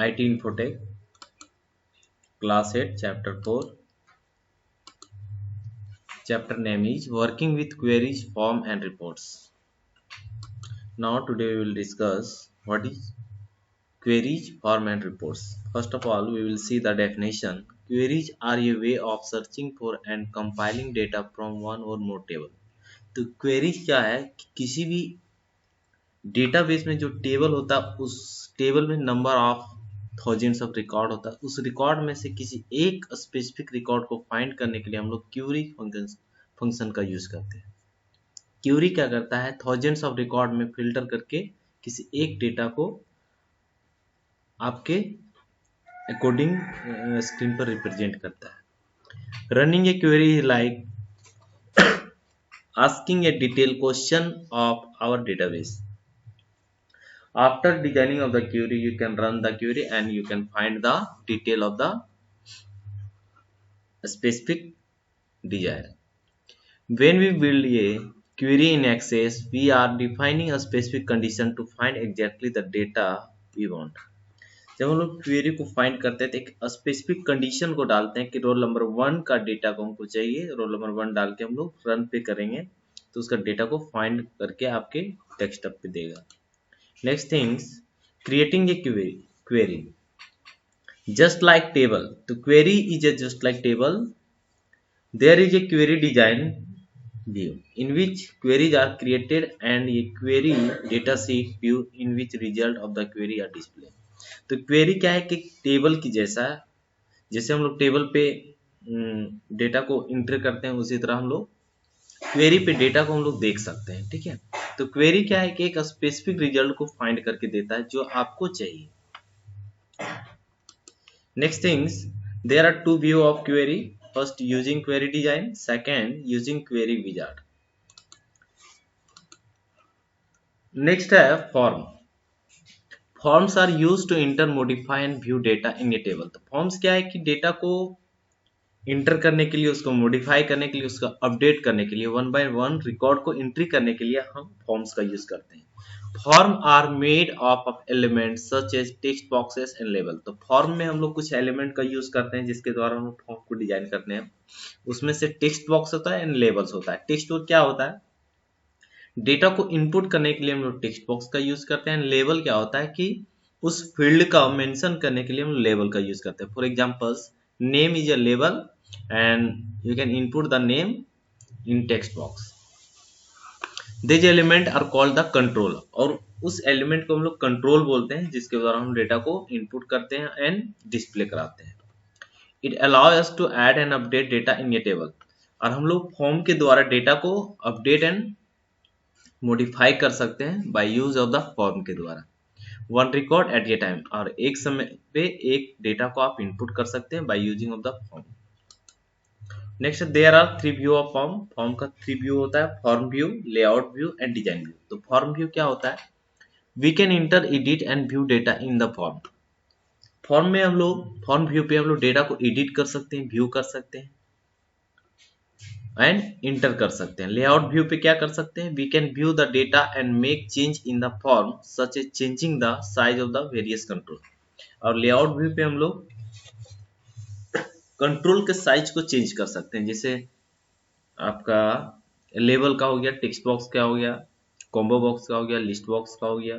IT Infotech, Class 8, Chapter 4. Chapter name is Working with Queries, Form and Reports. Now today we will discuss what is queries, form and reports. First of all, we will see the definition. Queries are a way of searching for and compiling data from one or more table. तो queries क्या है कि किसी भी database में जो table होता है उस टेबल में number of thousands of record होता है, उस रिकॉर्ड में से किसी एक स्पेसिफिक रिकॉर्ड को फाइंड करने के लिए हम लोग क्यूरी फंक्शन का यूज करते हैं। क्यूरी क्या करता है, थाउजेंड्स ऑफ रिकॉर्ड में फिल्टर करके किसी एक डेटा को आपके अकॉर्डिंग स्क्रीन पर रिप्रेजेंट करता है। Running a query is like asking a detailed question of our database. After designing of the query, you can run the query and you can find the detail of the specific desire. When we build a query in Access, we are defining a specific condition to find exactly the data we want. जब हम लोग query को find करते हैं तो एक specific condition को डालते हैं कि रोल नंबर 1 का डेटा को हमको चाहिए। रोल नंबर 1 डाल के हम लोग रन पे करेंगे तो उसका डेटा को फाइंड करके आपके डेस्कटॉप पे देगा। Next things, creating a query just like table. तो query is a just like table. There is a query design view in which queries are created and a query data sheet view in which result of the query are displayed. तो query क्या है कि table की जैसा है, जैसे हम लोग टेबल पे डेटा को इंटर करते हैं उसी तरह हम लोग क्वेरी पे डेटा को हम लोग देख सकते हैं। ठीक है, तो क्वेरी क्या है कि एक स्पेसिफिक रिजल्ट को फाइंड करके देता है जो आपको चाहिए। Next things, there are two view of query. First, using query design, second using query wizard. Next है form. Forms are use to enter, modify and view data in a table. तो forms क्या है कि data को inter करने के लिए, उसको मॉडिफाई करने के लिए, उसका अपडेट करने के लिए, वन बाय वन रिकॉर्ड को एंट्री करने के लिए हम फॉर्म्स का यूज करते हैं। Form are made of elements such as text boxes and label. तो फॉर्म में हम लोग कुछ एलिमेंट का यूज करते हैं जिसके द्वारा हम फॉर्म को डिजाइन करते हैं। उसमें से टेक्स्ट बॉक्स होता है एंड लेबल्स होता है। टेक्स्ट क्या होता है, डेटा को इनपुट करने के लिए हम लोग टेक्स्ट बॉक्स का यूज करते हैं। लेबल क्या होता है कि उस फील्ड का मेंशन करने के लिए हम लेबल का यूज करते हैं। For examples, name is a label and you can input the name in text box. This element are called the control, और उस एलिमेंट को हम लोग कंट्रोल बोलते हैं जिसके द्वारा हम डेटा को इनपुट करते हैं एंड डिस्प्ले कराते हैं। It allow us to add and update data in a table, और हम लोग फॉर्म के द्वारा डेटा को अपडेट एंड मॉडिफाई कर सकते हैं by use of the form के द्वारा। वन रिकॉर्ड एट ए टाइम, और एक समय पे एक डेटा को आप इनपुट कर सकते हैं by using of the form. Next, there are three view of form. Form का थ्री व्यू होता है, form view, layout view and design view. तो फॉर्म व्यू क्या होता है, we can enter, edit and view data in the form. Form में हम लोग, फॉर्म व्यू पे हम लोग डेटा को एडिट कर सकते हैं, व्यू कर सकते हैं एंड इंटर कर सकते हैं। लेआउट व्यू पे क्या कर सकते हैं, we can view the data and make change in the form such as changing the size of the various control. और लेआउट व्यू पे हम लोग कंट्रोल के साइज को चेंज कर सकते हैं, जैसे आपका लेबल का हो गया, टेक्स्ट बॉक्स का हो गया, कॉम्बो बॉक्स का हो गया, लिस्ट बॉक्स का हो गया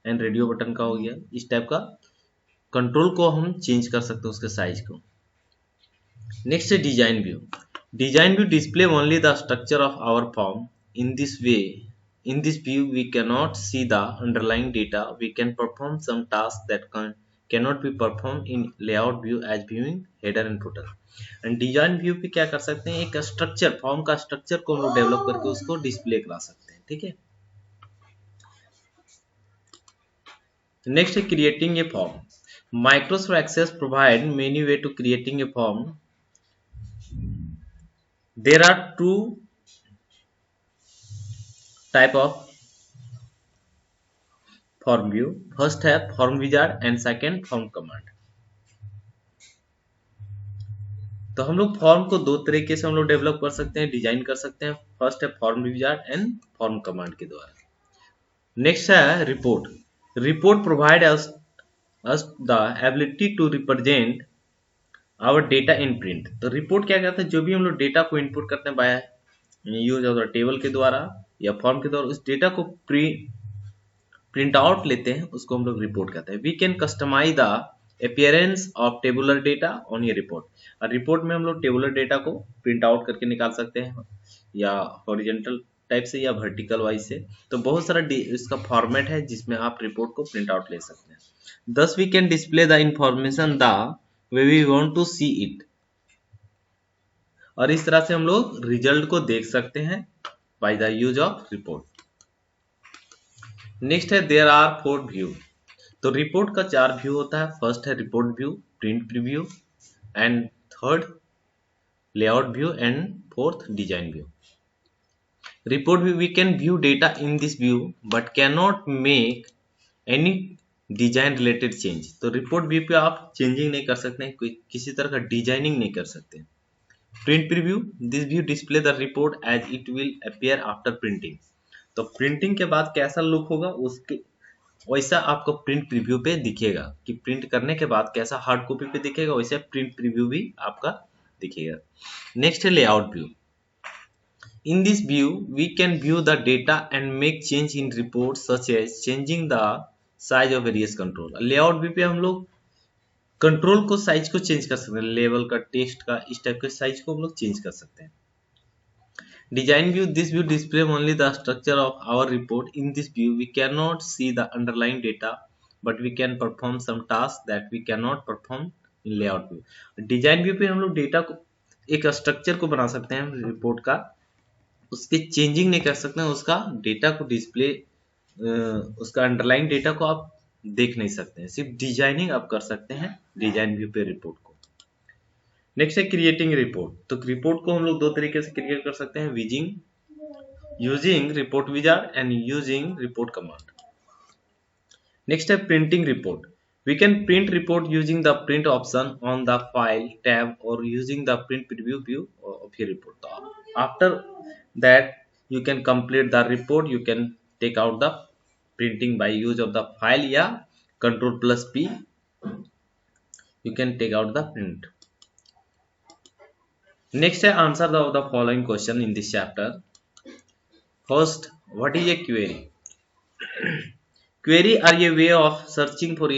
एंड रेडियो बटन का हो गया। इस टाइप का कंट्रोल को हम चेंज कर सकते हैं, उसके साइज को। नेक्स्ट है design view. Design view display only the structure of our form. In this way, in this view, we cannot see the underlying data. We can perform some tasks that cannot be performed in layout view as viewing header and footer. And design view पे क्या कर सकते हैं, एक structure, form का structure को हम लोग डेवलप करके उसको डिस्प्ले करा सकते हैं। ठीक है, नेक्स्ट है creating a form. Microsoft Access provide many way to creating a form. There are two type of form view. First है form wizard and second form command. तो हम लोग फॉर्म को दो तरीके से हम लोग डेवलप कर सकते हैं, डिजाइन कर सकते हैं। फर्स्ट है form wizard and form command के द्वारा। नेक्स्ट है report. Report provide us us the ability to represent our data in print. तो रिपोर्ट क्या करता है, जो भी हम लोग डेटा को इनपुट करते हैं by use of the table के द्वारा या फॉर्म के द्वारा, उस डेटा को प्रिंट आउट लेते हैं, उसको हम लोग रिपोर्ट कहते हैं। We can customise the appearance of tabular data on ये रिपोर्ट। और रिपोर्ट में हम लोग टेबुलर डेटा को प्रिंट आउट करके निकाल सकते हैं, या हॉरिजेंटल टाइप से या वर्टिकल वाइज से। तो बहुत सारा इसका फॉर्मेट है जिसमें आप रिपोर्ट को प्रिंट आउट ले सकते हैं। Thus we can display the information the way we want to see it. और इस तरह से हम लोग रिजल्ट को देख सकते हैं by the use of report. Next है देयर आर 4 व्यू। तो रिपोर्ट का 4 व्यू होता है। फर्स्ट है report view, print preview, and third layout view, and fourth design view. Report view, we can view data in this view but can not make any design related change. तो report view पे आप changing नहीं कर सकते हैं, कोई किसी तरह का डिजाइनिंग नहीं कर सकते। Print preview, this view display the report as it will appear after printing. तो प्रिंटिंग के बाद कैसा लुक होगा उसके वैसा आपको प्रिंट प्रीव्यू पे दिखेगा, कि प्रिंट करने के बाद कैसा हार्ड कॉपी पे दिखेगा वैसे प्रिंट प्रीव्यू भी आपका दिखेगा। नेक्स्ट है layout view. In this view we can view the data and make change in report such as changing the size of various control. Layout view पे हम लोग कंट्रोल को साइज को चेंज कर सकते हैं, लेवल का, टेक्स्ट का, इस टाइप के साइज को हम लोग चेंज कर सकते हैं। Design view, this view display only the structure of our report. In this view we cannot see the underlying data but we can perform some tasks that we cannot perform in layout view. Design view पे हम लोग data को एक structure को बना सकते हैं report का, उसके चेंजिंग नहीं कर सकते हैं, उसका डेटा को डिस्प्ले उसका अंडरलाइन डेटा को आप देख नहीं सकते हैं, सिर्फ डिजाइनिंग आप कर सकते हैं डिजाइन व्यू पे रिपोर्ट को। नेक्स्ट है क्रिएटिंग रिपोर्ट। तो रिपोर्ट को हम लोग दो तरीके से क्रिएट कर सकते हैं, using report wizard and using report command. Next है printing report. We can print report using the print option on the file tab और using the print preview view of your report. After that you can complete the report, you can take out the printing by use of the file या Ctrl+P, you can take out the print. Next है answer the following question in this chapter. First, what is a query? Query are a way of searching for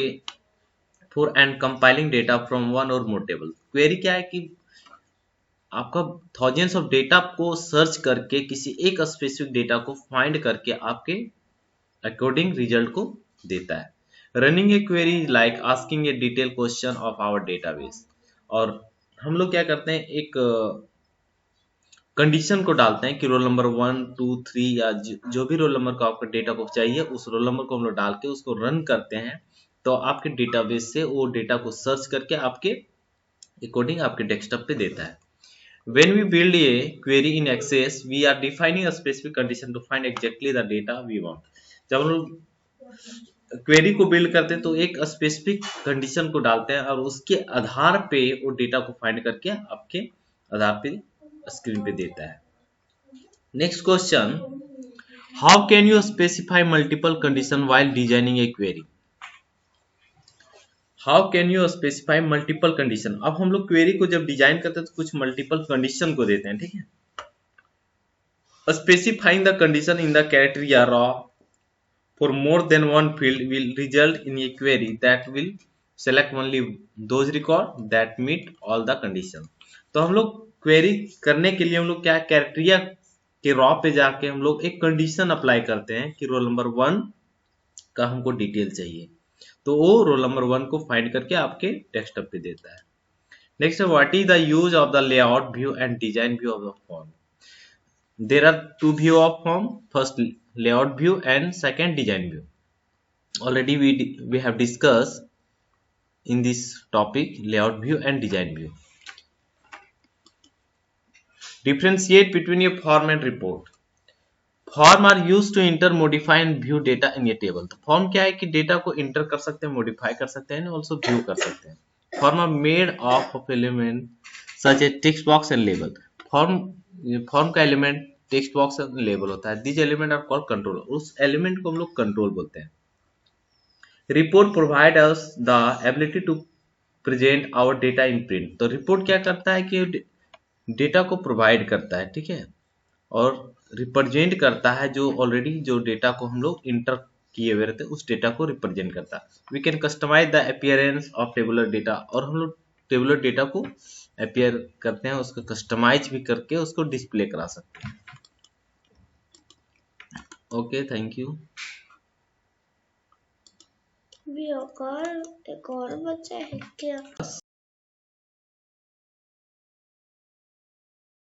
and compiling data from one or more table. Query क्या है कि आपका thousands of data को search करके किसी एक specific data को find करके आपके अकॉर्डिंग रिजल्ट को देता है। Running a query like asking a detail question of our database. और हम लोग क्या करते हैं, एक कंडीशन को डालते हैं कि रोल नंबर 1, 2, 3 या जो भी रोल नंबर को आपका डेटा को चाहिए उस रोल नंबर को हम लोग डाल के उसको रन करते हैं, तो आपके डेटाबेस से वो डेटा को सर्च करके आपके अकॉर्डिंग आपके डेस्कटॉप पे देता है। When we build a query in Access, we are defining a specific condition to find exactly the data we want. जब हम लोग क्वेरी को बिल्ड करते हैं तो एक स्पेसिफिक कंडीशन को डालते हैं और उसके आधार पे वो डेटा को फाइंड करके आपके आधार पे स्क्रीन पे देता है। Next question, how can you specify multiple condition while designing A query? How can you specify multiple condition? अब हम लोग क्वेरी को जब डिजाइन करते हैं तो कुछ मल्टीपल कंडीशन को देते हैं, ठीक है। Specifying the condition in the criteria row for more than one field will result in a query that will select only those record that meet all the condition. तो हम लोग क्वेरी करने के लिए हम लोग क्या क्राइटेरिया के रॉ पे जाके हम लोग एक कंडीशन अप्लाई करते हैं कि रोल नंबर 1 का हमको डिटेल चाहिए, तो वो रोल नंबर 1 को फाइंड करके आपके डेस्कटॉप पे देता है। नेक्स्ट है what is the use of the layout view and design view of the form? There are two view of form, first layout view and second design view. Already we have discussed in this topic layout view and design view. Differentiate between a form and report. Form are use to enter, modify and view data in a table. तो form क्या है कि data को inter कर सकते हैं, modify कर सकते हैं, ऑल्सो व्यू कर सकते हैं। Form are made of element such a text box and label. Form का element text box and label होता है। This element are called control. उस एलिमेंट को हम लोग कंट्रोल बोलते हैं। Report provide us the ability to present our data in print. तो रिपोर्ट क्या करता है कि डेटा को प्रोवाइड करता है, ठीक है, और रिप्रेजेंट करता है जो ऑलरेडी जो डेटा को हम लोग इंटर किए हुए रहते हैं उस डेटा को रिप्रेजेंट करता है। We can customise the appearance of tabular data, और हम लोग टेबुलर डेटा को अपीयर करते हैं, उसको कस्टमाइज भी करके उसको डिस्प्ले करा सकते हैं। Okay, thank you. भी एक और बच्चा है क्या?